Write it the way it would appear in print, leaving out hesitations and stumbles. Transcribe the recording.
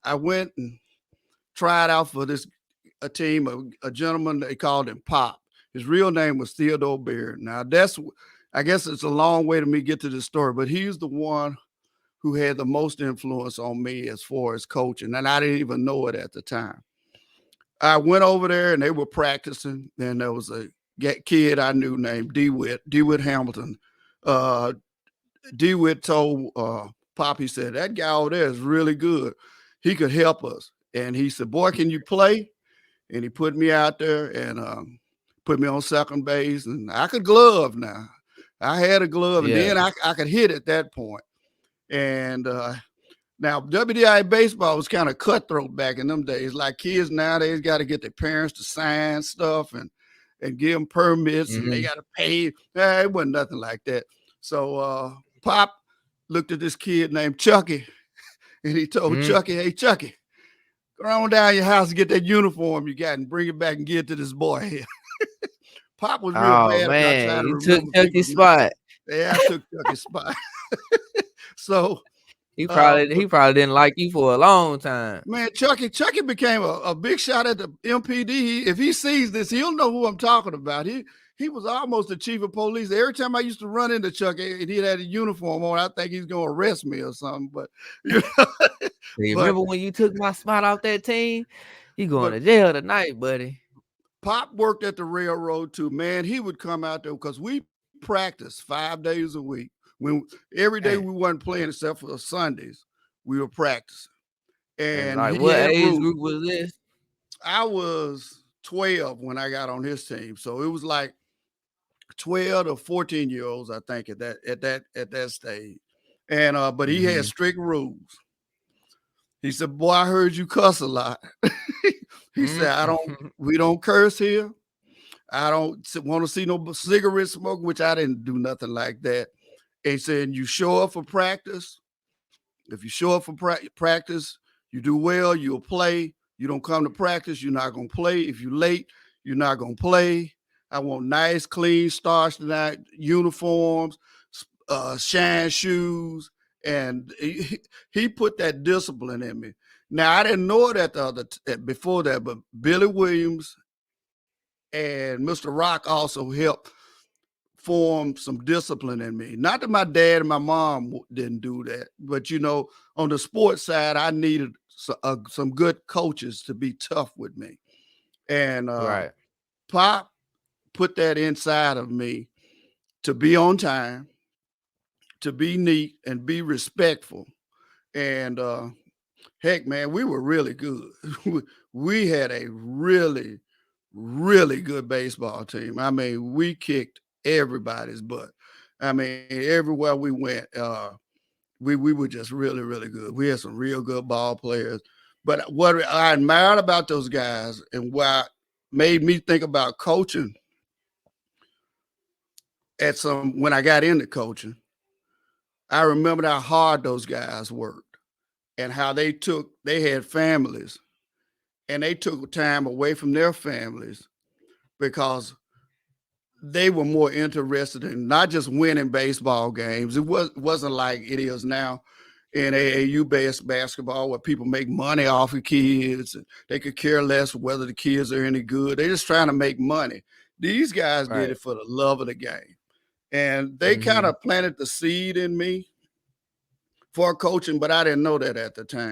I went and tried out for a team, a gentleman, they called him Pop. His real name was Theodore Beard. Now I guess it's a long way to me get to this story, but he's the one who had the most influence on me as far as coaching, and I didn't even know it at the time. I went over there and they were practicing, and there was a kid I knew named DeWitt Hamilton. Uh, DeWitt told Pop, he said, that guy over there is really good. He could help us. And he said, boy, can you play? And he put me out there and put me on second base, and I could glove now. I had a glove, and Yeah. then I could hit at that point. And now WDI baseball was kind of cutthroat back in them days. Like kids nowadays got to get their parents to sign stuff and give them permits, and they got to pay. It wasn't nothing like that. So Pop looked at this kid named Chucky, and he told Chucky, "Hey Chucky, go on down your house and get that uniform you got and bring it back and give it to this boy here." Pop was real Oh bad about man, trying to you took remember Chucky's people's names. spot. Yeah, I took Chucky's spot. So He probably didn't like you for a long time. man, Chucky became a big shot at the MPD. If he sees this, he'll know who I'm talking about. He was almost the chief of police. Every time I used to run into Chucky and he had a uniform on, I think he's going to arrest me or something. But you remember when you took my spot off that team? You going to jail tonight, buddy. Pop worked at the railroad too, man. He would come out there because we practiced 5 days a week. When every day we wasn't playing except for Sundays, we were practicing. And like, what age group was this? I was 12 when I got on his team, so it was like 12 to 14-year-olds, I think, at that stage. And but he had strict rules. He said, "Boy, I heard you cuss a lot." He said, we don't curse here. I don't want to see no cigarette smoke," which I didn't do nothing like that. And he said, "You show up for practice. If you show up for practice, you do well, you'll play. You don't come to practice, you're not going to play. If you're late, you're not going to play. I want nice, clean, starched uniforms, shine shoes." And he put that discipline in me. Now, I didn't know it before that, but Billy Williams and Mr. Rock also helped form some discipline in me. Not that my dad and my mom didn't do that, but on the sports side, I needed some good coaches to be tough with me. And Pop put that inside of me to be on time, to be neat, and be respectful. And heck, man, we were really good. We had a really, really good baseball team. I mean, we kicked everybody's butt. I mean, everywhere we went, we were just really, really good. We had some real good ball players. But what I admired about those guys and what made me think about coaching when I got into coaching, I remembered how hard those guys worked and how they had families and they took time away from their families because they were more interested in not just winning baseball games. It wasn't like it is now in AAU-based basketball where people make money off of kids and they could care less whether the kids are any good. They're just trying to make money. These guys did it for the love of the game. And they kind of planted the seed in me for coaching, but I didn't know that at the time.